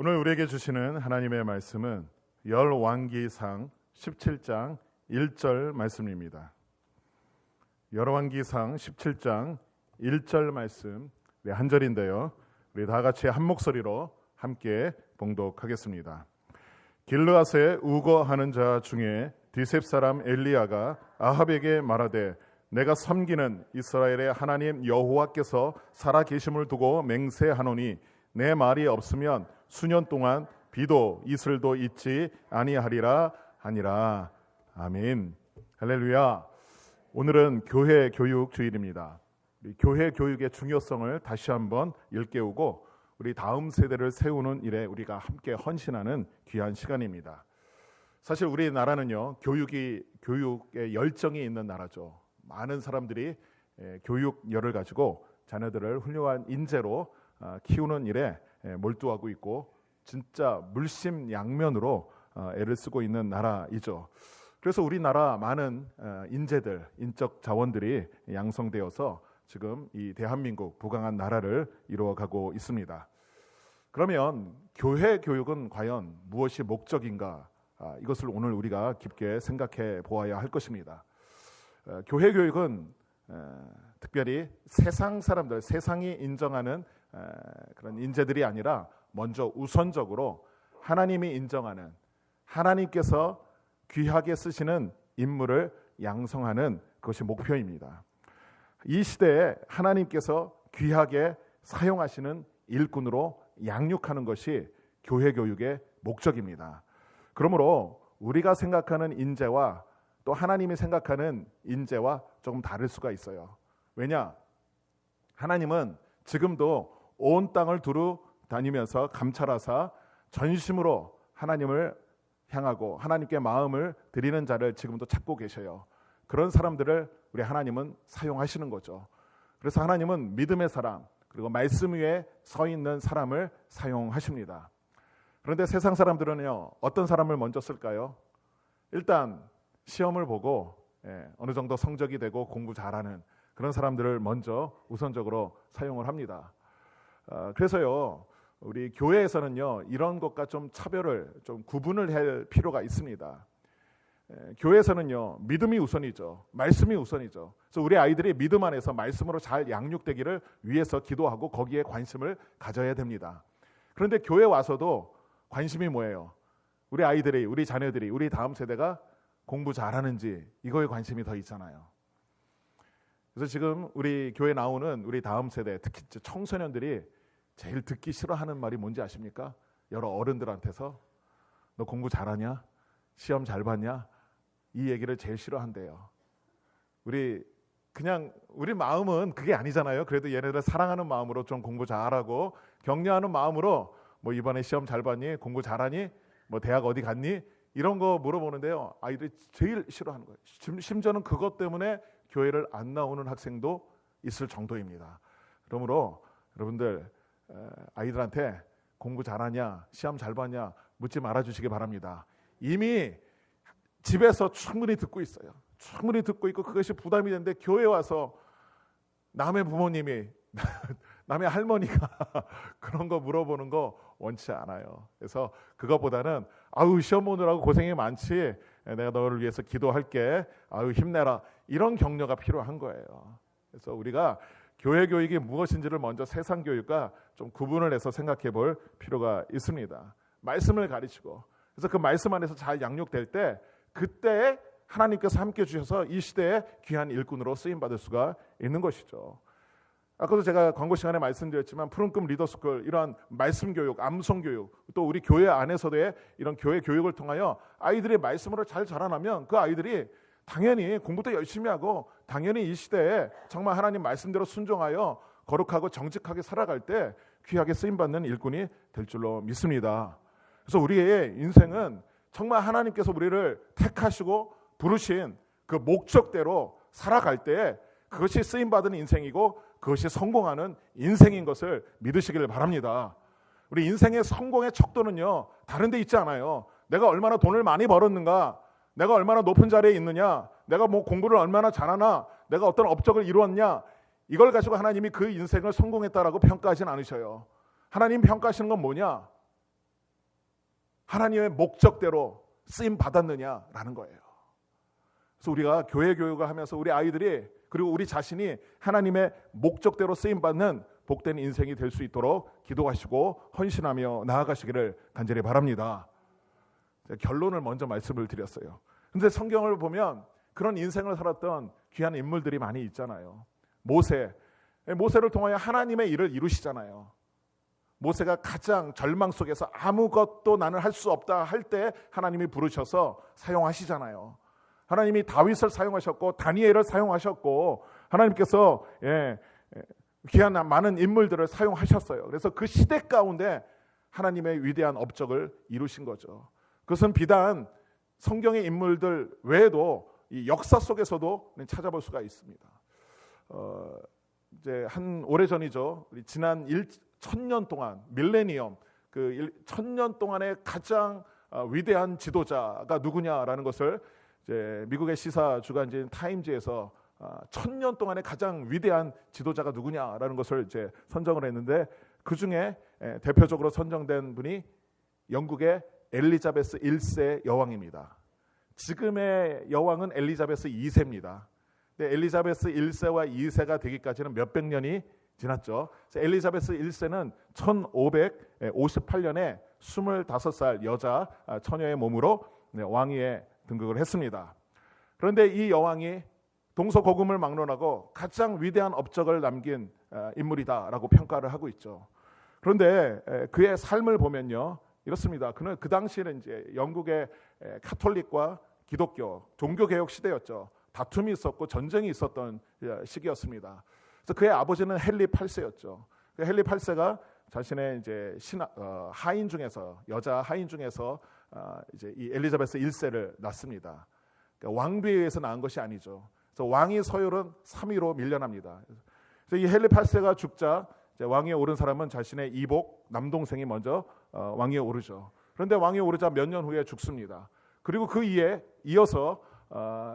오늘 우리에게 주시는 하나님의 말씀은 열왕기상 17장 1절 말씀입니다. 열왕기상 17장 1절 말씀 한 절인데요. 우리 다 같이 한 목소리로 함께 봉독하겠습니다. 길르앗에 우거하는 자 중에 디셉 사람 엘리야가 아합에게 말하되 내가 섬기는 이스라엘의 하나님 여호와께서 살아계심을 두고 맹세하노니 내 말이 없으면 수년 동안 비도 이슬도 있지 아니하리라 하니라. 아멘. 할렐루야. 오늘은 교회 교육 주일입니다. 교회 교육의 중요성을 다시 한번 일깨우고 우리 다음 세대를 세우는 일에 우리가 함께 헌신하는 귀한 시간입니다. 사실 우리나라는요, 교육에 열정이 있는 나라죠. 많은 사람들이 교육열을 가지고 자녀들을 훌륭한 인재로 키우는 일에 몰두하고 있고 진짜 물심양면으로 애를 쓰고 있는 나라이죠. 그래서 우리나라 많은 인재들, 인적 자원들이 양성되어서 지금 이 대한민국 부강한 나라를 이루어가고 있습니다. 그러면 교회 교육은 과연 무엇이 목적인가? 이것을 오늘 우리가 깊게 생각해 보아야 할 것입니다. 교회 교육은 특별히 세상 사람들, 세상이 인정하는 그런 인재들이 아니라 먼저 우선적으로 하나님이 인정하는, 하나님께서 귀하게 쓰시는 인물을 양성하는 것이 목표입니다. 이 시대에 하나님께서 귀하게 사용하시는 일꾼으로 양육하는 것이 교회 교육의 목적입니다. 그러므로 우리가 생각하는 인재와 또 하나님이 생각하는 인재와 조금 다를 수가 있어요. 왜냐? 하나님은 지금도 온 땅을 두루 다니면서 감찰하사 전심으로 하나님을 향하고 하나님께 마음을 드리는 자를 지금도 찾고 계셔요. 그런 사람들을 우리 하나님은 사용하시는 거죠. 그래서 하나님은 믿음의 사람, 그리고 말씀 위에 서 있는 사람을 사용하십니다. 그런데 세상 사람들은요, 어떤 사람을 먼저 쓸까요? 일단 시험을 보고 어느 정도 성적이 되고 공부 잘하는 그런 사람들을 먼저 우선적으로 사용을 합니다. 그래서요, 우리 교회에서는요, 이런 것과 좀 차별을, 좀 구분을 할 필요가 있습니다. 교회에서는요, 믿음이 우선이죠. 말씀이 우선이죠. 그래서 우리 아이들이 믿음 안에서 말씀으로 잘 양육되기를 위해서 기도하고 거기에 관심을 가져야 됩니다. 그런데 교회 와서도 관심이 뭐예요? 우리 아이들이, 우리 자녀들이, 우리 다음 세대가 공부 잘하는지 이거에 관심이 더 있잖아요. 그래서 지금 우리 교회 나오는 우리 다음 세대, 특히 청소년들이 제일 듣기 싫어하는 말이 뭔지 아십니까? 여러 어른들한테서 너 공부 잘하냐? 시험 잘 봤냐? 이 얘기를 제일 싫어한대요. 우리 마음은 그게 아니잖아요. 그래도 얘네들 사랑하는 마음으로 좀 공부 잘하고 격려하는 마음으로 뭐 이번에 시험 잘 봤니? 공부 잘하니? 뭐 대학 어디 갔니? 이런 거 물어보는데요. 아이들이 제일 싫어하는 거예요. 심지어는 그것 때문에 교회를 안 나오는 학생도 있을 정도입니다. 그러므로 여러분들 아이들한테 공부 잘하냐, 시험 잘 봤냐 묻지 말아주시기 바랍니다. 이미 집에서 충분히 듣고 있어요. 충분히 듣고 있고 그것이 부담이 되는데 교회 와서 남의 부모님이 남의 할머니가 그런 거 물어보는 거 원치 않아요. 그래서 그것보다는 아유 시험 보느라고 고생이 많지, 내가 너를 위해서 기도할게, 아유 힘내라, 이런 격려가 필요한 거예요. 그래서 우리가 교회 교육이 무엇인지를 먼저 세상 교육과 좀 구분을 해서 생각해 볼 필요가 있습니다. 말씀을 가르치고, 그래서 그 말씀 안에서 잘 양육될 때 그때 하나님께서 함께 주셔서 이 시대에 귀한 일꾼으로 쓰임받을 수가 있는 것이죠. 아까도 제가 광고 시간에 말씀드렸지만 푸른꿈 리더스쿨, 이러한 말씀 교육, 암송 교육, 또 우리 교회 안에서도의 이런 교회 교육을 통하여 아이들이 말씀으로 잘 자라나면 그 아이들이 당연히 공부도 열심히 하고 당연히 이 시대에 정말 하나님 말씀대로 순종하여 거룩하고 정직하게 살아갈 때 귀하게 쓰임받는 일꾼이 될 줄로 믿습니다. 그래서 우리의 인생은 정말 하나님께서 우리를 택하시고 부르신 그 목적대로 살아갈 때 그것이 쓰임받은 인생이고 그것이 성공하는 인생인 것을 믿으시기를 바랍니다. 우리 인생의 성공의 척도는요, 다른 데 있지 않아요. 내가 얼마나 돈을 많이 벌었는가, 내가 얼마나 높은 자리에 있느냐, 내가 뭐 공부를 얼마나 잘하나, 내가 어떤 업적을 이루었냐, 이걸 가지고 하나님이 그 인생을 성공했다라고 평가하진 않으셔요. 하나님 평가하시는 건 뭐냐? 하나님의 목적대로 쓰임 받았느냐라는 거예요. 그래서 우리가 교회 교육을 하면서 우리 아이들이 그리고 우리 자신이 하나님의 목적대로 쓰임 받는 복된 인생이 될 수 있도록 기도하시고 헌신하며 나아가시기를 간절히 바랍니다. 결론을 먼저 말씀을 드렸어요. 그런데 성경을 보면 그런 인생을 살았던 귀한 인물들이 많이 있잖아요. 모세를 통하여 하나님의 일을 이루시잖아요. 모세가 가장 절망 속에서 아무것도 나는 할 수 없다 할 때 하나님이 부르셔서 사용하시잖아요. 하나님이 다윗을 사용하셨고 다니엘을 사용하셨고 하나님께서 귀한 많은 인물들을 사용하셨어요. 그래서 그 시대 가운데 하나님의 위대한 업적을 이루신 거죠. 그것은 비단 성경의 인물들 외에도 이 역사 속에서도 찾아볼 수가 있습니다. 이제 한 오래전이죠. 지난 1000년 동안 밀레니엄 그 1000년 동안의 가장 위대한 지도자가 누구냐라는 것을 이제 미국의 시사 주간지인 타임즈에서 1000년 동안의 가장 위대한 지도자가 누구냐라는 것을 이제 선정을 했는데 그 중에 대표적으로 선정된 분이 영국의 엘리자베스 1세 여왕입니다. 지금의 여왕은 엘리자베스 2세입니다. 근데 엘리자베스 1세와 2세가 되기까지는 몇백 년이 지났죠. 엘리자베스 1세는 1558년에 25살 여자 처녀의 몸으로 왕위에 등극을 했습니다. 그런데 이 여왕이 동서고금을 막론하고 가장 위대한 업적을 남긴 인물이다라고 평가를 하고 있죠. 그런데 그의 삶을 보면요, 이렇습니다. 그는 그 당시에는 이제 영국의 카톨릭과 기독교 종교개혁 시대였죠. 다툼이 있었고 전쟁이 있었던 시기였습니다. 그래서 그의 아버지는 헨리 8세였죠. 헨리 8세가 자신의 이제 하인 중에서 여자 하인 중에서 이제 이 엘리자베스 1세를 낳습니다. 그러니까 왕비에 의해서 낳은 것이 아니죠. 그래서 왕위 서열은 3위로 밀려납니다. 그래서 이 헨리 8세가 죽자 이제 왕위에 오른 사람은 자신의 이복 남동생이 먼저 왕위에 오르죠. 그런데 왕위에 오르자 몇 년 후에 죽습니다. 그리고 그 이어서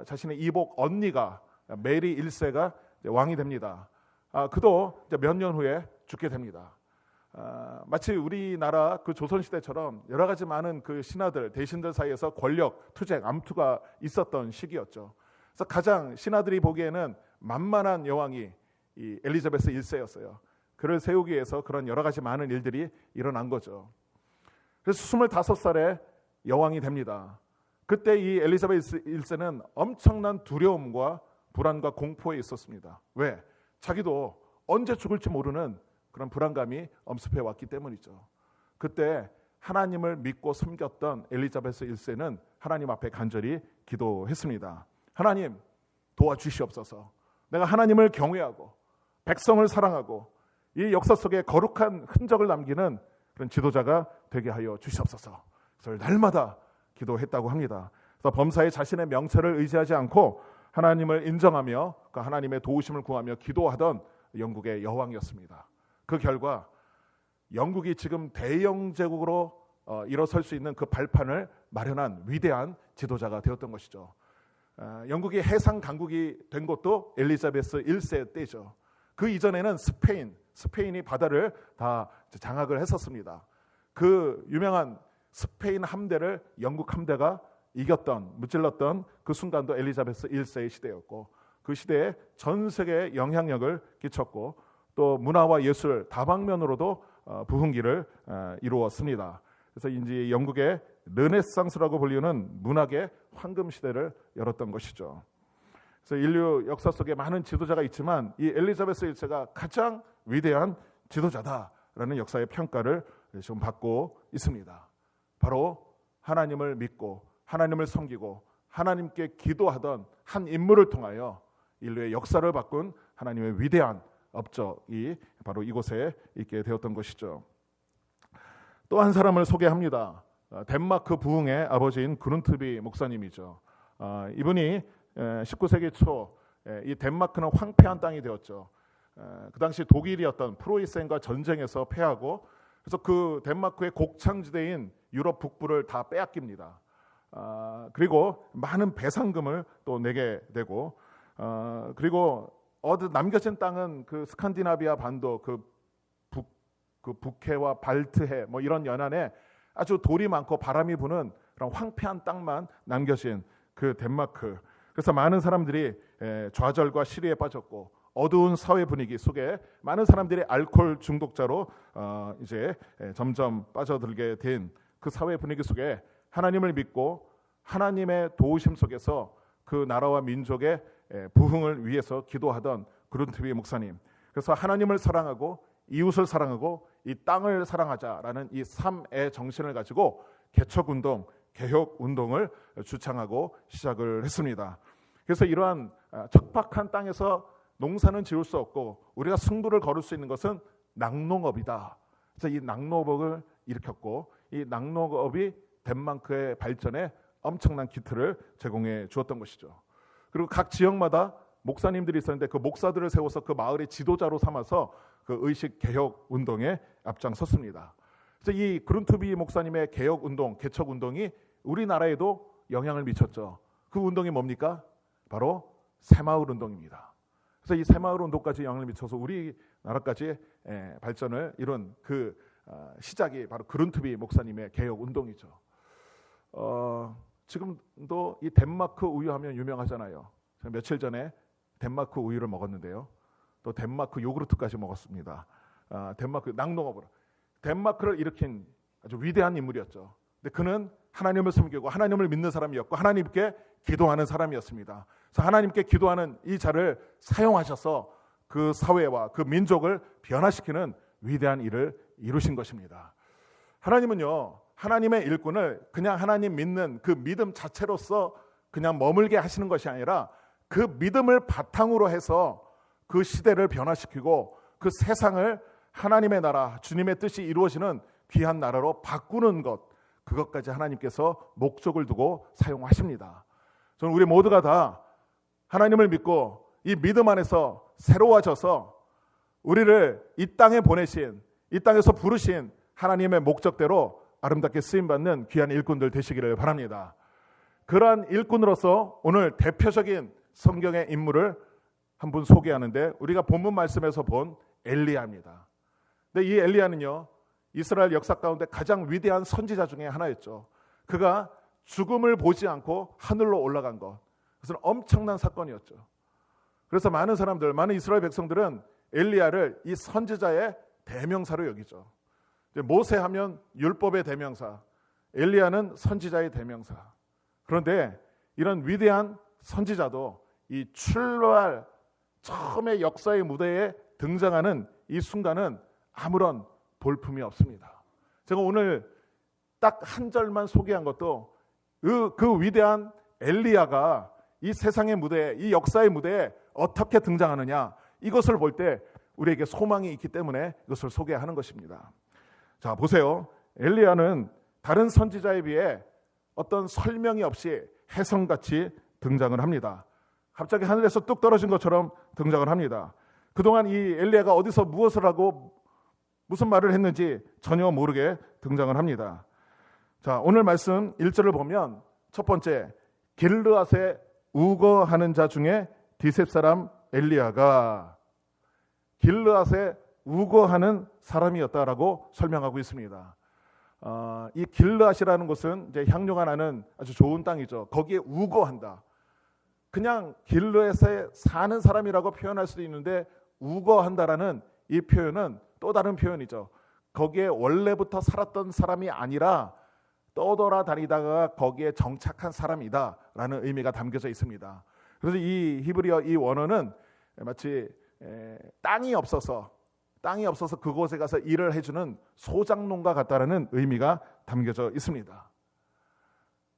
자신의 이복 언니가 메리 1세가 왕이 됩니다. 그도 몇 년 후에 죽게 됩니다. 마치 우리나라 그 조선시대처럼 여러 가지 많은 그 신하들, 대신들 사이에서 권력, 투쟁, 암투가 있었던 시기였죠. 그래서 가장 신하들이 보기에는 만만한 여왕이 이 엘리자베스 1세였어요. 그를 세우기 위해서 그런 여러 가지 많은 일들이 일어난 거죠. 그래서 25살에 여왕이 됩니다. 그때 이 엘리자베스 1세는 엄청난 두려움과 불안과 공포에 있었습니다. 왜? 자기도 언제 죽을지 모르는 그런 불안감이 엄습해 왔기 때문이죠. 그때 하나님을 믿고 섬겼던 엘리자베스 1세는 하나님 앞에 간절히 기도했습니다. 하나님 도와주시옵소서. 내가 하나님을 경외하고 백성을 사랑하고 이 역사 속에 거룩한 흔적을 남기는 그런 지도자가 되게 하여 주시옵소서. 그래서 날마다 기도했다고 합니다. 그래서 범사에 자신의 명철을 의지하지 않고 하나님을 인정하며 그 하나님의 도우심을 구하며 기도하던 영국의 여왕이었습니다. 그 결과 영국이 지금 대영 제국으로 일어설 수 있는 그 발판을 마련한 위대한 지도자가 되었던 것이죠. 영국이 해상 강국이 된 것도 엘리자베스 1세 때죠. 그 이전에는 스페인이 바다를 다 장악을 했었습니다. 그 유명한 스페인 함대를 영국 함대가 무찔렀던 그 순간도 엘리자베스 1세의 시대였고 그 시대에 전 세계에 영향력을 끼쳤고 또 문화와 예술 다방면으로도 부흥기를 이루었습니다. 그래서 이제 영국의 르네상스라고 불리는 문학의 황금 시대를 열었던 것이죠. 그래서 인류 역사 속에 많은 지도자가 있지만 이 엘리자베스 1세가 가장 위대한 지도자다라는 역사의 평가를 지금 받고 있습니다. 바로 하나님을 믿고 하나님을 섬기고 하나님께 기도하던 한 인물을 통하여 인류의 역사를 바꾼 하나님의 위대한 업적이 바로 이곳에 있게 되었던 것이죠. 또 한 사람을 소개합니다. 덴마크 부흥의 아버지인 그룬트비 목사님이죠. 이분이 19세기 초 이 덴마크는 황폐한 땅이 되었죠. 그 당시 독일이었던 프로이센과 전쟁에서 패하고 그래서 그 덴마크의 곡창지대인 유럽 북부를 다 빼앗깁니다. 그리고 많은 배상금을 또 내게 되고 그리고 남겨진 땅은 그 스칸디나비아 반도 그 북해와 발트해 뭐 이런 연안에 아주 돌이 많고 바람이 부는 그런 황폐한 땅만 남겨진 그 덴마크. 그래서 많은 사람들이 좌절과 시리에 빠졌고 어두운 사회 분위기 속에 많은 사람들이 알코올 중독자로 이제 점점 빠져들게 된 그 사회 분위기 속에 하나님을 믿고 하나님의 도우심 속에서 그 나라와 민족의 부흥을 위해서 기도하던 그룬트비 목사님. 그래서 하나님을 사랑하고 이웃을 사랑하고 이 땅을 사랑하자라는 이 3의 정신을 가지고 개척운동, 개혁운동을 주창하고 시작을 했습니다. 그래서 이러한 척박한 땅에서 농사는 지을 수 없고 우리가 승부를 걸을 수 있는 것은 낙농업이다. 그래서 이 낙농업을 일으켰고 이 낙농업이 덴마크의 발전에 엄청난 기틀을 제공해 주었던 것이죠. 그리고 각 지역마다 목사님들이 있었는데 그 목사들을 세워서 그 마을의 지도자로 삼아서 그 의식 개혁 운동에 앞장섰습니다. 그래서 이 그룬트비 목사님의 개혁 운동, 개척 운동이 우리나라에도 영향을 미쳤죠. 그 운동이 뭡니까? 바로 새마을 운동입니다. 그래서 이 새마을 운동까지 영향을 미쳐서 우리나라까지 발전을 이룬 그 시작이 바로 그룬트비 목사님의 개혁 운동이죠. 지금도 이 덴마크 우유 하면 유명하잖아요. 제가 며칠 전에 덴마크 우유를 먹었는데요. 또 덴마크 요구르트까지 먹었습니다. 덴마크 낙농업으로 덴마크를 일으킨 아주 위대한 인물이었죠. 근데 그는 하나님을 섬기고 하나님을 믿는 사람이었고 하나님께 기도하는 사람이었습니다. 그래서 하나님께 기도하는 이 자를 사용하셔서 그 사회와 그 민족을 변화시키는 위대한 일을 이루신 것입니다. 하나님은요, 하나님의 일꾼을 그냥 하나님 믿는 그 믿음 자체로서 그냥 머물게 하시는 것이 아니라 그 믿음을 바탕으로 해서 그 시대를 변화시키고 그 세상을 하나님의 나라, 주님의 뜻이 이루어지는 귀한 나라로 바꾸는 것, 그것까지 하나님께서 목적을 두고 사용하십니다. 저는 우리 모두가 다 하나님을 믿고 이 믿음 안에서 새로워져서 우리를 이 땅에 보내신, 이 땅에서 부르신 하나님의 목적대로 아름답게 쓰임받는 귀한 일꾼들 되시기를 바랍니다. 그러한 일꾼으로서 오늘 대표적인 성경의 인물을 한 분 소개하는데 우리가 본문 말씀에서 본 엘리야입니다. 근데 이 엘리야는요, 이스라엘 역사 가운데 가장 위대한 선지자 중에 하나였죠. 그가 죽음을 보지 않고 하늘로 올라간 것, 그것은 엄청난 사건이었죠. 그래서 많은 사람들, 많은 이스라엘 백성들은 엘리야를 이 선지자의 대명사로 여기죠. 모세하면 율법의 대명사, 엘리야는 선지자의 대명사. 그런데 이런 위대한 선지자도 이 출발 처음에 역사의 무대에 등장하는 이 순간은 아무런 볼품이 없습니다. 제가 오늘 딱 한 절만 소개한 것도 그 위대한 엘리야가 이 세상의 무대에, 이 역사의 무대에 어떻게 등장하느냐, 이것을 볼 때 우리에게 소망이 있기 때문에 이것을 소개하는 것입니다. 자, 보세요. 엘리야는 다른 선지자에 비해 어떤 설명이 없이 혜성같이 등장을 합니다. 갑자기 하늘에서 뚝 떨어진 것처럼 등장을 합니다. 그동안 이 엘리야가 어디서 무엇을 하고 무슨 말을 했는지 전혀 모르게 등장을 합니다. 자, 오늘 말씀 1절을 보면 첫 번째, 길르앗에 우거하는 자 중에 디셉 사람 엘리야가 길르앗에 우거하는 사람이었다라고 설명하고 있습니다. 이 길르앗이라는 곳은 이제 향료가 나는 아주 좋은 땅이죠. 거기에 우거한다. 그냥 길르앗에 사는 사람이라고 표현할 수도 있는데 우거한다라는 이 표현은 또 다른 표현이죠. 거기에 원래부터 살았던 사람이 아니라 떠돌아다니다가 거기에 정착한 사람이다라는 의미가 담겨져 있습니다. 그래서 이 히브리어 이 원어는 마치 땅이 없어서 그곳에 가서 일을 해주는 소작농가 같다라는 의미가 담겨져 있습니다.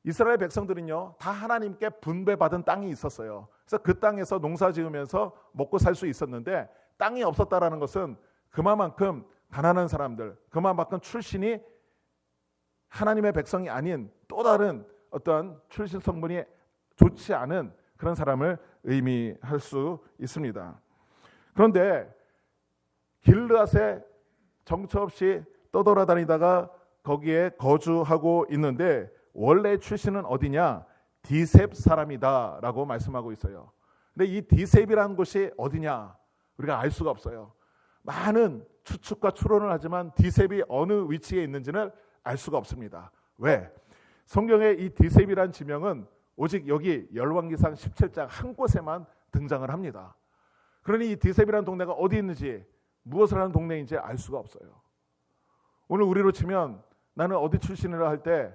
이스라엘 백성들은요, 다 하나님께 분배받은 땅이 있었어요. 그래서 그 땅에서 농사 지으면서 먹고 살 수 있었는데 땅이 없었다라는 것은 그만큼 가난한 사람들, 그만큼 출신이 하나님의 백성이 아닌 또 다른 어떤 출신 성분이 좋지 않은 그런 사람을 의미할 수 있습니다. 그런데 길르앗에 정처 없이 떠돌아다니다가 거기에 거주하고 있는데 원래 출신은 어디냐? 디셉 사람이다라고 말씀하고 있어요. 근데 이 디셉이라는 곳이 어디냐? 우리가 알 수가 없어요. 많은 추측과 추론을 하지만 디셉이 어느 위치에 있는지는 알 수가 없습니다. 왜? 성경의 이 디셉이란 지명은 오직 여기 열왕기상 17장 한 곳에만 등장을 합니다. 그러니 이 디셉이라는 동네가 어디 있는지, 무엇을 하는 동네인지 알 수가 없어요. 오늘 우리로 치면 나는 어디 출신이라 할 때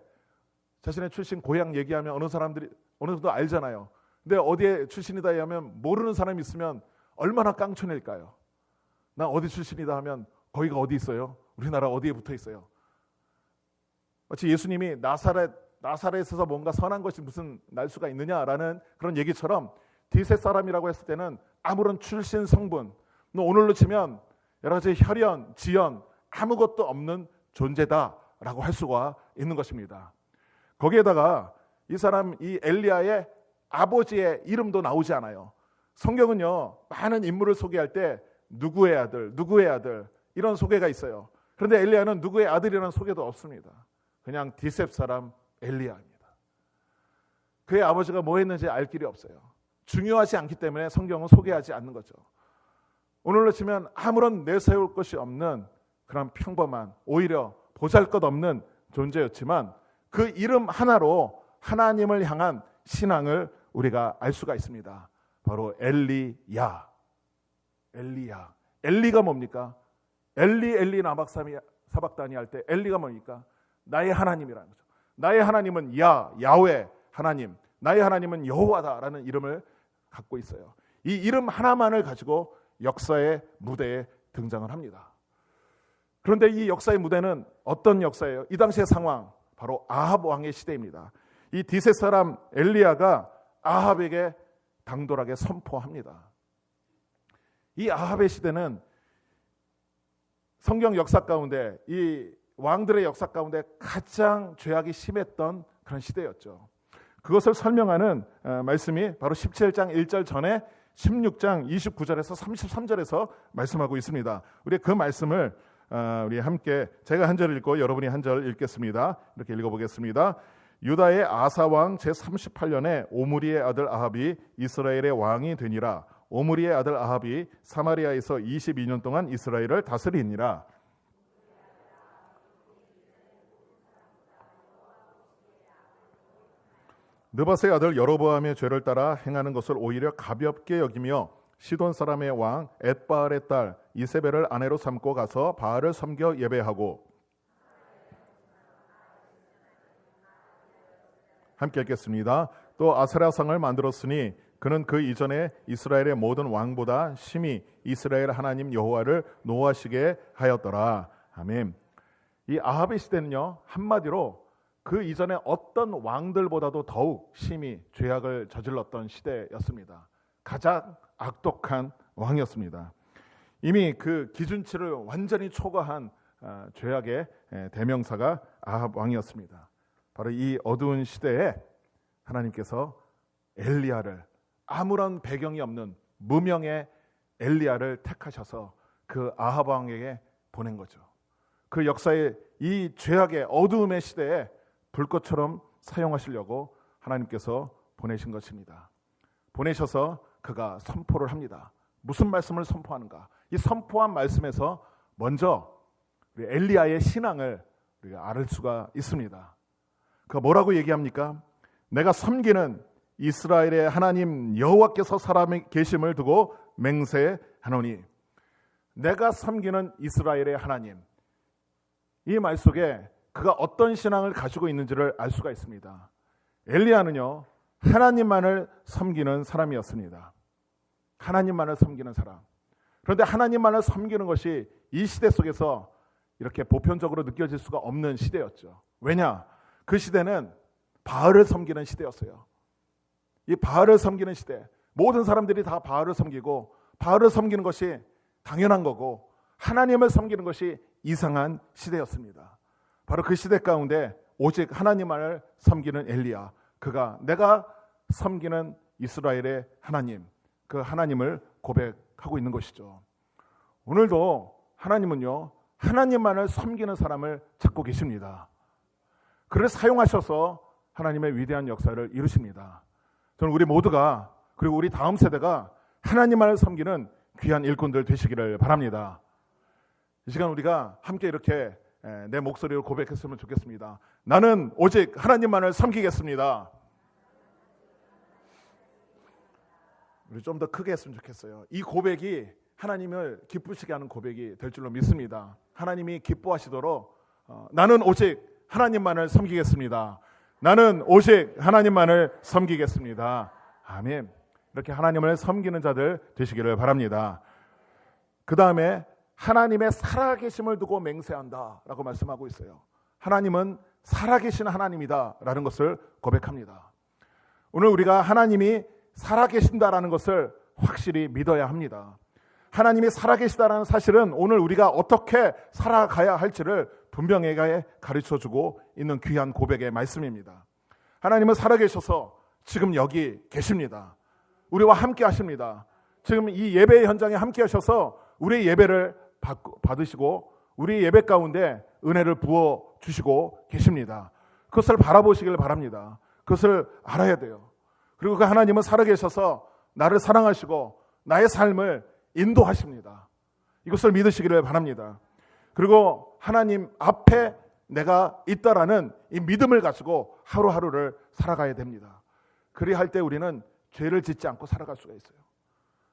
자신의 출신 고향 얘기하면 어느 사람들이 어느 정도 알잖아요. 근데 어디에 출신이다 하면 모르는 사람이 있으면 얼마나 깡촌일까요? 나 어디 출신이다 하면 거기가 어디 있어요? 우리나라 어디에 붙어 있어요? 마치 예수님이 나사렛에서 뭔가 선한 것이 무슨 날 수가 있느냐라는 그런 얘기처럼 디셋 사람이라고 했을 때는 아무런 출신 성분, 오늘로 치면 여러 가지 혈연, 지연 아무것도 없는 존재다라고 할 수가 있는 것입니다. 거기에다가 이 사람 이 엘리야의 아버지의 이름도 나오지 않아요. 성경은요 많은 인물을 소개할 때 누구의 아들, 누구의 아들 이런 소개가 있어요. 그런데 엘리야는 누구의 아들이라는 소개도 없습니다. 그냥 디셉 사람 엘리야입니다. 그의 아버지가 뭐 했는지 알 길이 없어요. 중요하지 않기 때문에 성경은 소개하지 않는 거죠. 오늘로 치면 아무런 내세울 것이 없는 그런 평범한, 오히려 보잘것없는 존재였지만 그 이름 하나로 하나님을 향한 신앙을 우리가 알 수가 있습니다. 바로 엘리야. 엘리야. 엘리가 뭡니까? 엘리 사박다니 할 때 엘리가 뭡니까? 나의 하나님이라는 거죠. 나의 하나님은 야훼 하나님, 나의 하나님은 여호와다라는 이름을 갖고 있어요. 이 이름 하나만을 가지고 역사의 무대에 등장을 합니다. 그런데 이 역사의 무대는 어떤 역사예요? 이 당시의 상황, 바로 아합 왕의 시대입니다. 이 디셋 사람 엘리야가 아합에게 당돌하게 선포합니다. 이 아합의 시대는 성경 역사 가운데, 이 왕들의 역사 가운데 가장 죄악이 심했던 그런 시대였죠. 그것을 설명하는 말씀이 바로 17장 1절 전에 16장 29절에서 33절에서 말씀하고 있습니다. 우리 그 말씀을 우리 함께, 제가 한 절 읽고 여러분이 한 절 읽겠습니다. 이렇게 읽어보겠습니다. 유다의 아사왕 제38년에 오므리의 아들 아합이 이스라엘의 왕이 되니라. 오므리의 아들 아합이 사마리아에서 22년 동안 이스라엘을 다스리니라. 느밧의 아들 여로보암의 죄를 따라 행하는 것을 오히려 가볍게 여기며 시돈 사람의 왕 엣바알의 딸 이세벨을 아내로 삼고 가서 바알을 섬겨 예배하고. 함께 읽겠습니다. 또 아세라상을 만들었으니 그는 그 이전에 이스라엘의 모든 왕보다 심히 이스라엘 하나님 여호와를 노하시게 하였더라. 아멘. 이 아합의 시대는요, 한마디로 그 이전에 어떤 왕들보다도 더욱 심히 죄악을 저질렀던 시대였습니다. 가장 악독한 왕이었습니다. 이미 그 기준치를 완전히 초과한 죄악의 대명사가 아합 왕이었습니다. 바로 이 어두운 시대에 하나님께서 엘리야를, 아무런 배경이 없는 무명의 엘리야를 택하셔서 그 아합 왕에게 보낸 거죠. 그 역사의 이 죄악의 어두움의 시대에 불꽃처럼 사용하시려고 하나님께서 보내신 것입니다. 보내셔서 그가 선포를 합니다. 무슨 말씀을 선포하는가? 이 선포한 말씀에서 먼저 우리 엘리야의 신앙을 우리가 알 수가 있습니다. 그가 뭐라고 얘기합니까? 내가 섬기는 이스라엘의 하나님 여호와께서 살아계심을 계심을 두고 맹세하노니. 내가 섬기는 이스라엘의 하나님. 이 말 속에 그가 어떤 신앙을 가지고 있는지를 알 수가 있습니다. 엘리야는요, 하나님만을 섬기는 사람이었습니다. 하나님만을 섬기는 사람. 그런데 하나님만을 섬기는 것이 이 시대 속에서 이렇게 보편적으로 느껴질 수가 없는 시대였죠. 왜냐? 그 시대는 바알을 섬기는 시대였어요. 이 바알을 섬기는 시대, 모든 사람들이 다 바알을 섬기고 바알을 섬기는 것이 당연한 거고 하나님을 섬기는 것이 이상한 시대였습니다. 바로 그 시대 가운데 오직 하나님만을 섬기는 엘리야, 그가 내가 섬기는 이스라엘의 하나님, 그 하나님을 고백하고 있는 것이죠. 오늘도 하나님은요, 하나님만을 섬기는 사람을 찾고 계십니다. 그를 사용하셔서 하나님의 위대한 역사를 이루십니다. 저는 우리 모두가, 그리고 우리 다음 세대가 하나님만을 섬기는 귀한 일꾼들 되시기를 바랍니다. 이 시간 우리가 함께 이렇게 내 목소리로 고백했으면 좋겠습니다. 나는 오직 하나님만을 섬기겠습니다. 우리 좀 더 크게 했으면 좋겠어요. 이 고백이 하나님을 기쁘시게 하는 고백이 될 줄로 믿습니다. 하나님이 기뻐하시도록 나는 오직 하나님만을 섬기겠습니다. 나는 오직 하나님만을 섬기겠습니다. 아멘. 이렇게 하나님을 섬기는 자들 되시기를 바랍니다. 그 다음에 하나님의 살아계심을 두고 맹세한다라고 말씀하고 있어요. 하나님은 살아계신 하나님이다라는 것을 고백합니다. 오늘 우리가 하나님이 살아계신다라는 것을 확실히 믿어야 합니다. 하나님이 살아계시다라는 사실은 오늘 우리가 어떻게 살아가야 할지를 분명하게 가르쳐주고 있는 귀한 고백의 말씀입니다. 하나님은 살아계셔서 지금 여기 계십니다. 우리와 함께 하십니다. 지금 이 예배의 현장에 함께 하셔서 우리의 예배를 받으시고 우리 예배 가운데 은혜를 부어주시고 계십니다. 그것을 바라보시길 바랍니다. 그것을 알아야 돼요. 그리고 그 하나님은 살아계셔서 나를 사랑하시고 나의 삶을 인도하십니다. 이것을 믿으시기를 바랍니다. 그리고 하나님 앞에 내가 있다라는 이 믿음을 가지고 하루하루를 살아가야 됩니다. 그리할 때 우리는 죄를 짓지 않고 살아갈 수가 있어요.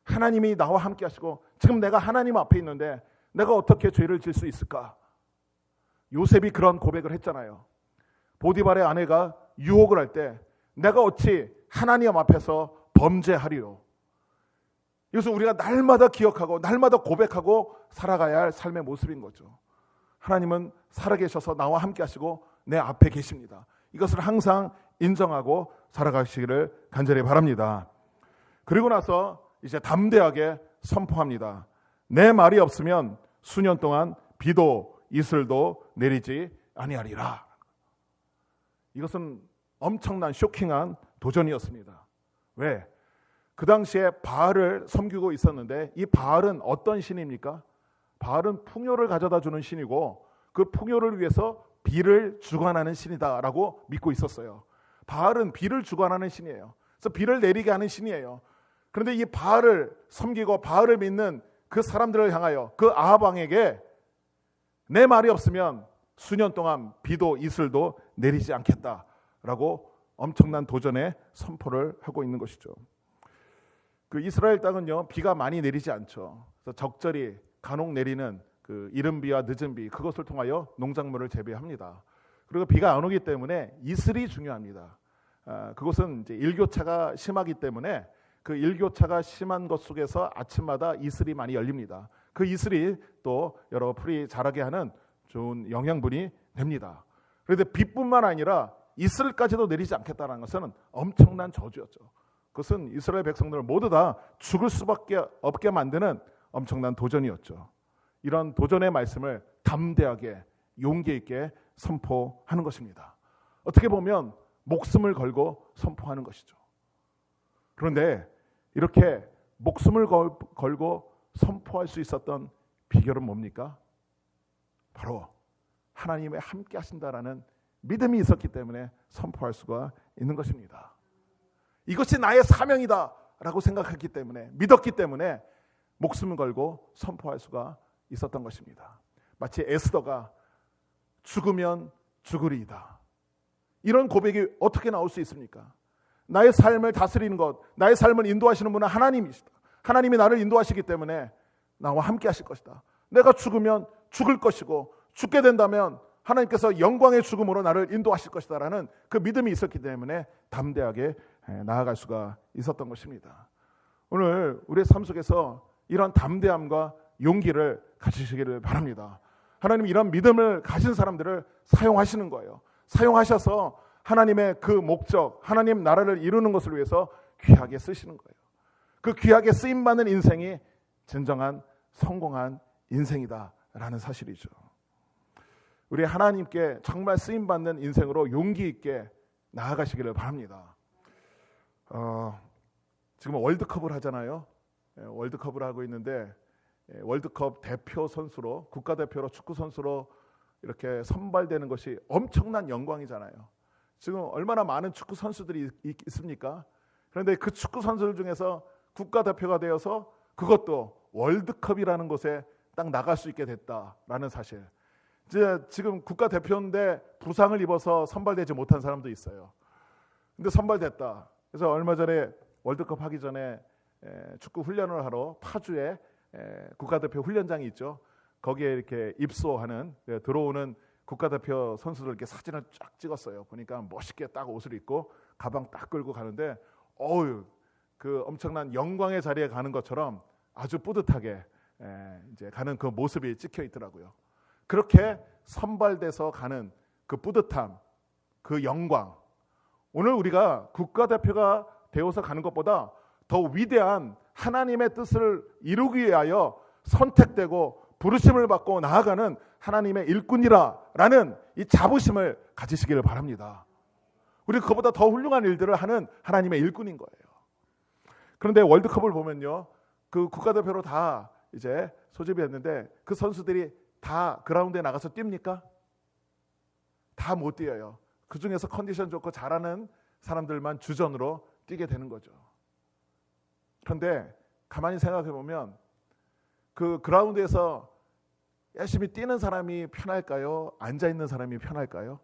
하나님이 나와 함께 하시고 지금 내가 하나님 앞에 있는데 내가 어떻게 죄를 질 수 있을까? 요셉이 그런 고백을 했잖아요. 보디발의 아내가 유혹을 할 때 내가 어찌 하나님 앞에서 범죄하리요. 이것은 우리가 날마다 기억하고 날마다 고백하고 살아가야 할 삶의 모습인 거죠. 하나님은 살아계셔서 나와 함께 하시고 내 앞에 계십니다. 이것을 항상 인정하고 살아가시기를 간절히 바랍니다. 그리고 나서 이제 담대하게 선포합니다. 내 말이 없으면 수년 동안 비도 이슬도 내리지 아니하리라. 이것은 엄청난 쇼킹한 도전이었습니다. 왜? 그 당시에 바알을 섬기고 있었는데 이 바알은 어떤 신입니까? 바알은 풍요를 가져다 주는 신이고 그 풍요를 위해서 비를 주관하는 신이다라고 믿고 있었어요. 바알은 비를 주관하는 신이에요. 그래서 비를 내리게 하는 신이에요. 그런데 이 바알을 섬기고 바알을 믿는 그 사람들을 향하여 그 아합 왕에게 내 말이 없으면 수년 동안 비도 이슬도 내리지 않겠다라고 엄청난 도전의 선포를 하고 있는 것이죠. 그 이스라엘 땅은요 비가 많이 내리지 않죠. 그래서 적절히 간혹 내리는 그 이른 비와 늦은 비 그것을 통하여 농작물을 재배합니다. 그리고 비가 안 오기 때문에 이슬이 중요합니다. 그것은 이제 일교차가 심하기 때문에 그 일교차가 심한 것 속에서 아침마다 이슬이 많이 열립니다. 그 이슬이 또 여러 풀이 자라게 하는 좋은 영양분이 됩니다. 그런데 비뿐만 아니라 이슬까지도 내리지 않겠다는 것은 엄청난 저주였죠. 그것은 이스라엘 백성들을 모두 다 죽을 수밖에 없게 만드는 엄청난 도전이었죠. 이런 도전의 말씀을 담대하게 용기 있게 선포하는 것입니다. 어떻게 보면 목숨을 걸고 선포하는 것이죠. 그런데 이렇게 목숨을 걸고 선포할 수 있었던 비결은 뭡니까? 바로 하나님이 함께 하신다라는 믿음이 있었기 때문에 선포할 수가 있는 것입니다. 이것이 나의 사명이다 라고 생각했기 때문에 믿었기 때문에 목숨을 걸고 선포할 수가 있었던 것입니다. 마치 에스더가 죽으면 죽으리이다. 이런 고백이 어떻게 나올 수 있습니까? 나의 삶을 다스리는 것, 나의 삶을 인도하시는 분은 하나님이시다. 하나님이 나를 인도하시기 때문에 나와 함께 하실 것이다. 내가 죽으면 죽을 것이고 죽게 된다면 하나님께서 영광의 죽음으로 나를 인도하실 것이다 라는 그 믿음이 있었기 때문에 담대하게 나아갈 수가 있었던 것입니다. 오늘 우리의 삶 속에서 이런 담대함과 용기를 가지시기를 바랍니다. 하나님 이런 믿음을 가진 사람들을 사용하시는 거예요. 사용하셔서 하나님의 그 목적, 하나님 나라를 이루는 것을 위해서 귀하게 쓰시는 거예요. 그 귀하게 쓰임받는 인생이 진정한 성공한 인생이다라는 사실이죠. 우리 하나님께 정말 쓰임받는 인생으로 용기 있게 나아가시기를 바랍니다. 지금 월드컵을 하잖아요. 월드컵을 하고 있는데 월드컵 대표 선수로 국가대표로 축구 선수로 이렇게 선발되는 것이 엄청난 영광이잖아요. 지금 얼마나 많은 축구 선수들이 있습니까? 그런데 그 축구 선수들 중에서 국가대표가 되어서 그것도 월드컵이라는 곳에 딱 나갈 수 있게 됐다라는 사실. 이제 지금 국가대표인데 부상을 입어서 선발되지 못한 사람도 있어요. 근데 선발됐다. 그래서 얼마 전에 월드컵 하기 전에 축구 훈련을 하러 파주에 국가대표 훈련장이 있죠. 거기에 이렇게 입소하는 들어오는 국가대표 선수들 이렇게 사진을 쫙 찍었어요. 보니까 멋있게 딱 옷을 입고 가방 딱 끌고 가는데 어유 그 엄청난 영광의 자리에 가는 것처럼 아주 뿌듯하게 이제 가는 그 모습이 찍혀 있더라고요. 그렇게 선발돼서 가는 그 뿌듯함, 그 영광. 오늘 우리가 국가대표가 되어서 가는 것보다 더 위대한 하나님의 뜻을 이루기 위하여 선택되고 부르심을 받고 나아가는 하나님의 일꾼이라라는 이 자부심을 가지시기를 바랍니다. 우리 그보다 더 훌륭한 일들을 하는 하나님의 일꾼인 거예요. 그런데 월드컵을 보면요, 그 국가대표로 다 이제 소집이 됐는데 그 선수들이 다 그라운드에 나가서 뜁니까? 다 못 뛰어요. 그 중에서 컨디션 좋고 잘하는 사람들만 주전으로 뛰게 되는 거죠. 그런데 가만히 생각해 보면 그 그라운드에서 열심히 뛰는 사람이 편할까요? 앉아 있는 사람이 편할까요?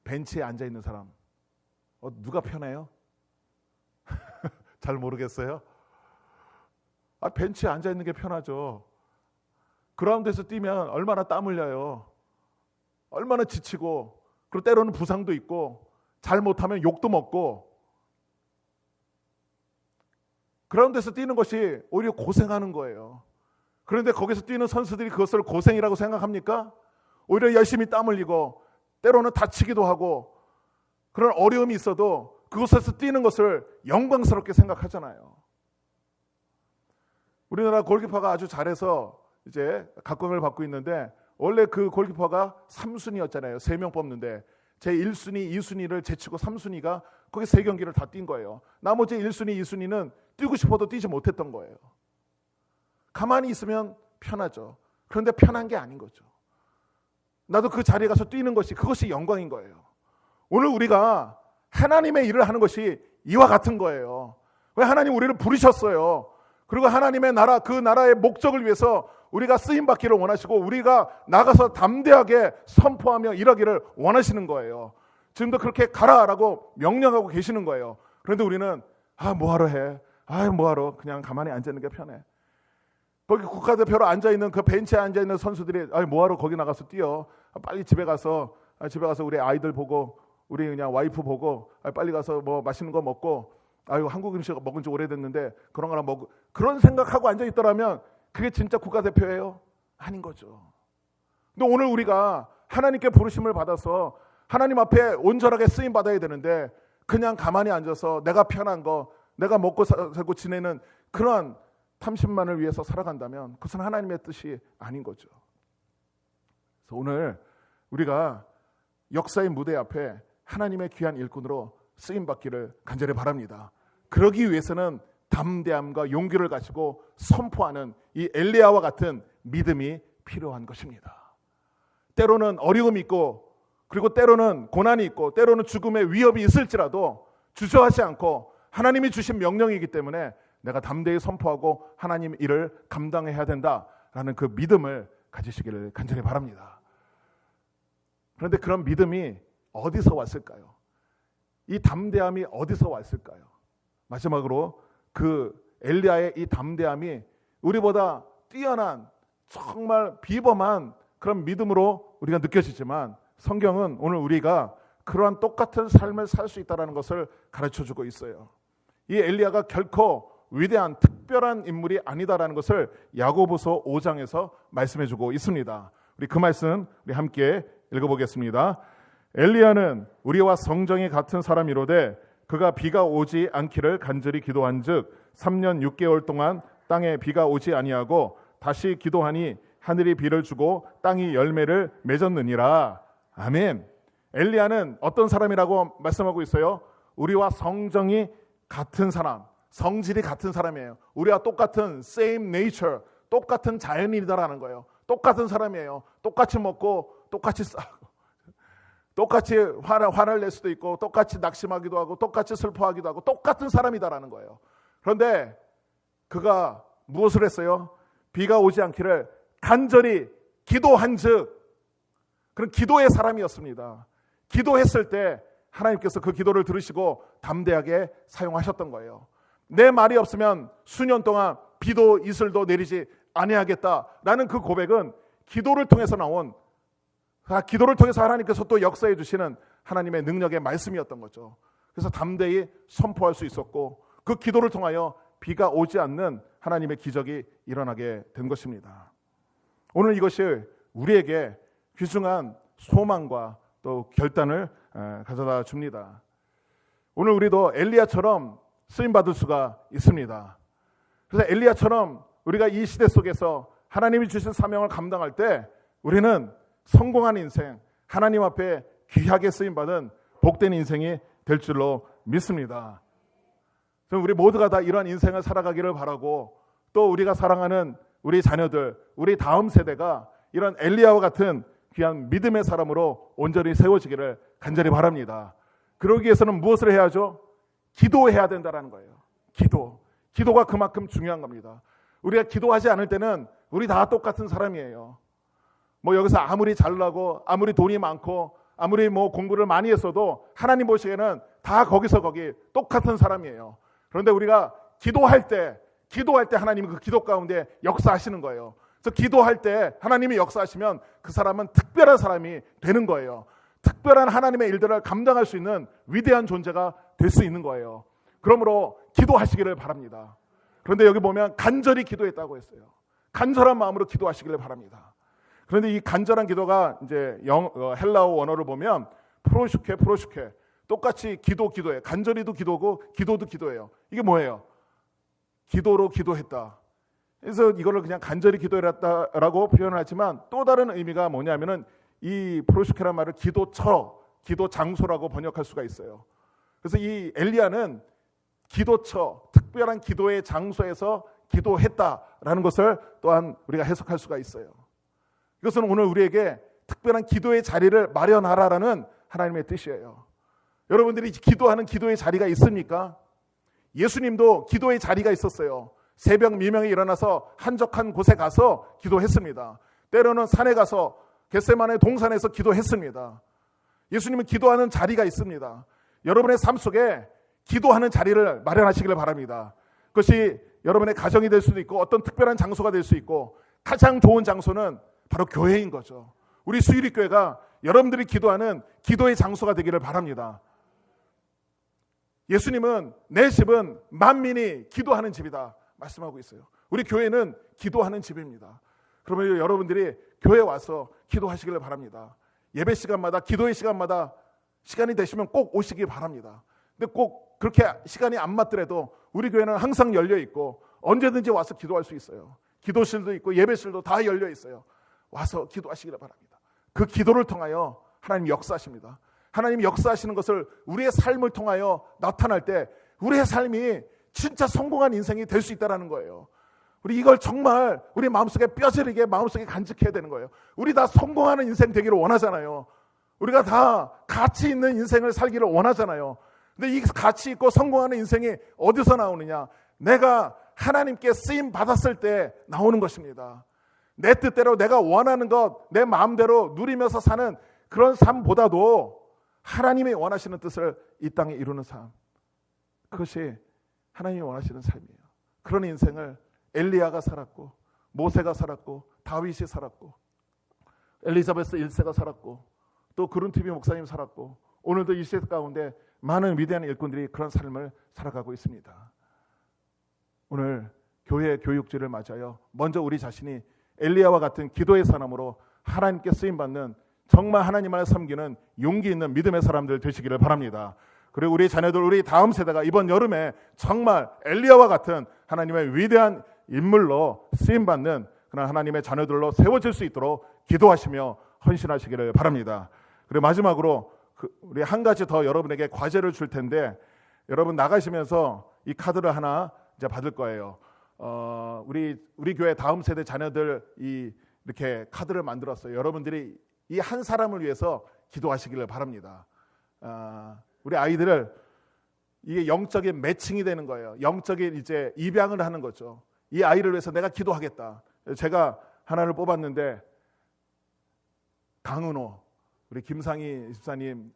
벤치에 앉아 있는 사람 누가 편해요? 잘 모르겠어요. 벤치에 앉아 있는 게 편하죠. 그라운드에서 뛰면 얼마나 땀 흘려요. 얼마나 지치고 그리고 때로는 부상도 있고 잘못하면 욕도 먹고 그라운드에서 뛰는 것이 오히려 고생하는 거예요. 그런데 거기서 뛰는 선수들이 그것을 고생이라고 생각합니까? 오히려 열심히 땀 흘리고 때로는 다치기도 하고 그런 어려움이 있어도 그곳에서 뛰는 것을 영광스럽게 생각하잖아요. 우리나라 골키퍼가 아주 잘해서 이제 각광을 받고 있는데 원래 그 골키퍼가 3순위였잖아요. 3명 뽑는데 제 1순위, 2순위를 제치고 3순위가 거기 3경기를 다 뛴 거예요. 나머지 1순위, 2순위는 뛰고 싶어도 뛰지 못했던 거예요. 가만히 있으면 편하죠. 그런데 편한 게 아닌 거죠. 나도 그 자리에 가서 뛰는 것이 그것이 영광인 거예요. 오늘 우리가 하나님의 일을 하는 것이 이와 같은 거예요. 왜 하나님 우리를 부르셨어요. 그리고 하나님의 나라, 그 나라의 목적을 위해서 우리가 쓰임받기를 원하시고 우리가 나가서 담대하게 선포하며 일하기를 원하시는 거예요. 지금도 그렇게 가라라고 명령하고 계시는 거예요. 그런데 우리는 뭐하러 해? 뭐하러? 그냥 가만히 앉아있는 게 편해. 거기 국가대표로 앉아있는 그 벤치에 앉아있는 선수들이 뭐하러 거기 나가서 뛰어? 빨리 집에 가서 우리 아이들 보고 우리 그냥 와이프 보고 빨리 가서 뭐 맛있는 거 먹고 한국 음식 먹은 지 오래됐는데 그런 거나 먹고 그런 생각하고 앉아있더라면 그게 진짜 국가대표예요? 아닌 거죠. 근데 오늘 우리가 하나님께 부르심을 받아서 하나님 앞에 온전하게 쓰임 받아야 되는데 그냥 가만히 앉아서 내가 편한 거 내가 먹고 살고 지내는 그런 탐심만을 위해서 살아간다면 그것은 하나님의 뜻이 아닌 거죠. 그래서 오늘 우리가 역사의 무대 앞에 하나님의 귀한 일꾼으로 쓰임받기를 간절히 바랍니다. 그러기 위해서는 담대함과 용기를 가지고 선포하는 이 엘리야와 같은 믿음이 필요한 것입니다. 때로는 어려움이 있고 그리고 때로는 고난이 있고 때로는 죽음의 위협이 있을지라도 주저하지 않고 하나님이 주신 명령이기 때문에 내가 담대히 선포하고 하나님 일을 감당해야 된다라는 그 믿음을 가지시기를 간절히 바랍니다. 그런데 그런 믿음이 어디서 왔을까요? 이 담대함이 어디서 왔을까요? 마지막으로 그 엘리야의 이 담대함이 우리보다 뛰어난 정말 비범한 그런 믿음으로 우리가 느껴지지만 성경은 오늘 우리가 그러한 똑같은 삶을 살 수 있다는 것을 가르쳐주고 있어요. 이 엘리야가 결코 위대한 특별한 인물이 아니다라는 것을 야고보서 5장에서 말씀해주고 있습니다. 우리 그 말씀 우리 함께 읽어보겠습니다. 엘리야는 우리와 성정이 같은 사람이로되 그가 비가 오지 않기를 간절히 기도한즉 3년 6개월 동안 땅에 비가 오지 아니하고 다시 기도하니 하늘이 비를 주고 땅이 열매를 맺었느니라. 아멘. 엘리야는 어떤 사람이라고 말씀하고 있어요? 우리와 성정이 같은 사람, 성질이 같은 사람이에요. 우리와 똑같은 same nature, 똑같은 자연인이다라는 거예요. 똑같은 사람이에요. 똑같이 먹고 똑같이 싸고 똑같이 화를 낼 수도 있고 똑같이 낙심하기도 하고 똑같이 슬퍼하기도 하고 똑같은 사람이다라는 거예요. 그런데 그가 무엇을 했어요? 비가 오지 않기를 간절히 기도한즉 그런 기도의 사람이었습니다. 기도했을 때 하나님께서 그 기도를 들으시고 담대하게 사용하셨던 거예요. 내 말이 없으면 수년 동안 비도 이슬도 내리지 아니하겠다라는 그 고백은 기도를 통해서 나온, 기도를 통해서 하나님께서 또 역사해 주시는 하나님의 능력의 말씀이었던 거죠. 그래서 담대히 선포할 수 있었고 그 기도를 통하여 비가 오지 않는 하나님의 기적이 일어나게 된 것입니다. 오늘 이것이 우리에게 귀중한 소망과 또 결단을 가져다 줍니다. 오늘 우리도 엘리야처럼 쓰임받을 수가 있습니다. 그래서 엘리야처럼 우리가 이 시대 속에서 하나님이 주신 사명을 감당할 때 우리는 성공한 인생, 하나님 앞에 귀하게 쓰임받은 복된 인생이 될 줄로 믿습니다. 우리 모두가 다 이러한 인생을 살아가기를 바라고 또 우리가 사랑하는 우리 자녀들, 우리 다음 세대가 이런 엘리야와 같은 귀한 믿음의 사람으로 온전히 세워지기를 간절히 바랍니다. 그러기 위해서는 무엇을 해야죠? 기도해야 된다는 거예요. 기도가 그만큼 중요한 겁니다. 우리가 기도하지 않을 때는 우리 다 똑같은 사람이에요. 여기서 아무리 잘나고 아무리 돈이 많고 아무리 공부를 많이 했어도 하나님 보시기에는 다 거기서 거기 똑같은 사람이에요. 그런데 우리가 기도할 때 하나님이 그 기도 가운데 역사하시는 거예요. 그래서 기도할 때 하나님이 역사하시면 그 사람은 특별한 사람이 되는 거예요. 특별한 하나님의 일들을 감당할 수 있는 위대한 존재가 될 수 있는 거예요. 그러므로 기도하시기를 바랍니다. 그런데 여기 보면 간절히 기도했다고 했어요. 간절한 마음으로 기도하시기를 바랍니다. 그런데 이 간절한 기도가 이제 헬라어 원어를 보면 프로슈케 똑같이 기도예요. 간절히도 기도고 기도도 기도예요. 이게 뭐예요? 기도로 기도했다. 그래서 이거를 그냥 간절히 기도했다라고 표현하지만 또 다른 의미가 뭐냐면은 이 프로슈케란 말을 기도처, 기도 장소라고 번역할 수가 있어요. 그래서 이 엘리야는 기도처, 특별한 기도의 장소에서 기도했다라는 것을 또한 우리가 해석할 수가 있어요. 이것은 오늘 우리에게 특별한 기도의 자리를 마련하라라는 하나님의 뜻이에요. 여러분들이 기도하는 기도의 자리가 있습니까? 예수님도 기도의 자리가 있었어요. 새벽 미명에 일어나서 한적한 곳에 가서 기도했습니다. 때로는 산에 가서 겟세마네 동산에서 기도했습니다. 예수님은 기도하는 자리가 있습니다. 여러분의 삶 속에 기도하는 자리를 마련하시기를 바랍니다. 그것이 여러분의 가정이 될 수도 있고 어떤 특별한 장소가 될 수 있고 가장 좋은 장소는 바로 교회인 거죠. 우리 수유리교회가 여러분들이 기도하는 기도의 장소가 되기를 바랍니다. 예수님은 내 집은 만민이 기도하는 집이다 말씀하고 있어요. 우리 교회는 기도하는 집입니다. 그러면 여러분들이 교회에 와서 기도하시기를 바랍니다. 예배 시간마다 기도의 시간마다 시간이 되시면 꼭 오시기 바랍니다. 근데 꼭 그렇게 시간이 안 맞더라도 우리 교회는 항상 열려 있고 언제든지 와서 기도할 수 있어요. 기도실도 있고 예배실도 다 열려 있어요. 와서 기도하시기를 바랍니다. 그 기도를 통하여 하나님 역사하십니다. 하나님 역사하시는 것을 우리의 삶을 통하여 나타날 때 우리의 삶이 진짜 성공한 인생이 될 수 있다는 거예요. 우리 이걸 정말 우리 마음속에 뼈저리게 마음속에 간직해야 되는 거예요. 우리 다 성공하는 인생 되기를 원하잖아요. 우리가 다 가치 있는 인생을 살기를 원하잖아요. 근데 이 가치 있고 성공하는 인생이 어디서 나오느냐? 내가 하나님께 쓰임 받았을 때 나오는 것입니다. 내 뜻대로 내가 원하는 것, 내 마음대로 누리면서 사는 그런 삶보다도 하나님이 원하시는 뜻을 이 땅에 이루는 삶, 그것이 하나님이 원하시는 삶이에요. 그런 인생을 엘리야가 살았고 모세가 살았고 다윗이 살았고 엘리자베스 1세가 살았고 또 그룬티비 목사님 살았고 오늘도 이 시대 가운데 많은 위대한 일꾼들이 그런 삶을 살아가고 있습니다. 오늘 교회 교육지를 맞아요. 먼저 우리 자신이 엘리야와 같은 기도의 사람으로 하나님께 쓰임받는 정말 하나님을 섬기는 용기 있는 믿음의 사람들 되시기를 바랍니다. 그리고 우리 자녀들, 우리 다음 세대가 이번 여름에 정말 엘리야와 같은 하나님의 위대한 인물로 쓰임받는 그런 하나님의 자녀들로 세워질 수 있도록 기도하시며 헌신하시기를 바랍니다. 그리고 마지막으로 우리 한 가지 더 여러분에게 과제를 줄 텐데 여러분 나가시면서 이 카드를 하나 이제 받을 거예요. 우리 교회 다음 세대 자녀들 이렇게 카드를 만들었어요. 여러분들이 이 한 사람을 위해서 기도하시기를 바랍니다. 우리 아이들을 이게 영적인 매칭이 되는 거예요. 영적인 이제 입양을 하는 거죠. 이 아이를 위해서 내가 기도하겠다. 제가 하나를 뽑았는데 강은호 우리 김상희 집사님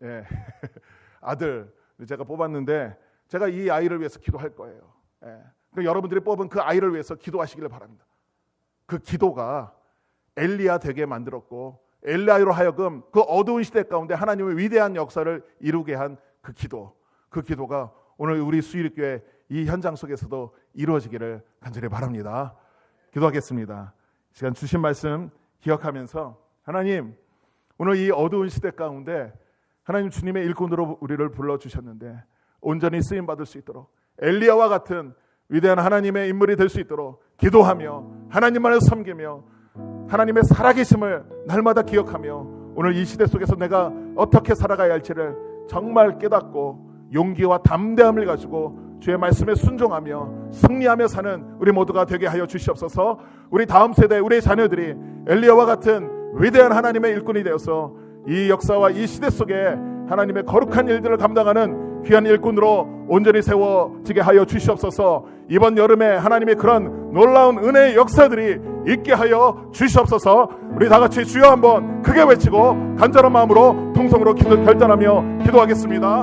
아들 제가 뽑았는데 제가 이 아이를 위해서 기도할 거예요. 그러니까 여러분들이 뽑은 그 아이를 위해서 기도하시기를 바랍니다. 그 기도가 엘리야 되게 만들었고 엘리야로 하여금 그 어두운 시대 가운데 하나님의 위대한 역사를 이루게 한 그 기도가 오늘 우리 수일교회 이 현장 속에서도 이루어지기를 간절히 바랍니다. 기도하겠습니다. 시간 주신 말씀 기억하면서 하나님, 오늘 이 어두운 시대 가운데 하나님 주님의 일꾼으로 우리를 불러주셨는데 온전히 쓰임받을 수 있도록 엘리야와 같은 위대한 하나님의 인물이 될 수 있도록 기도하며 하나님만을 섬기며 하나님의 살아계심을 날마다 기억하며 오늘 이 시대 속에서 내가 어떻게 살아가야 할지를 정말 깨닫고 용기와 담대함을 가지고 주의 말씀에 순종하며 승리하며 사는 우리 모두가 되게 하여 주시옵소서. 우리 다음 세대 우리 자녀들이 엘리야와 같은 위대한 하나님의 일꾼이 되어서 이 역사와 이 시대 속에 하나님의 거룩한 일들을 감당하는 귀한 일꾼으로 온전히 세워지게 하여 주시옵소서. 이번 여름에 하나님의 그런 놀라운 은혜의 역사들이 있게 하여 주시옵소서. 우리 다 같이 주여 한번 크게 외치고 간절한 마음으로 통성으로 결단하며 기도하겠습니다.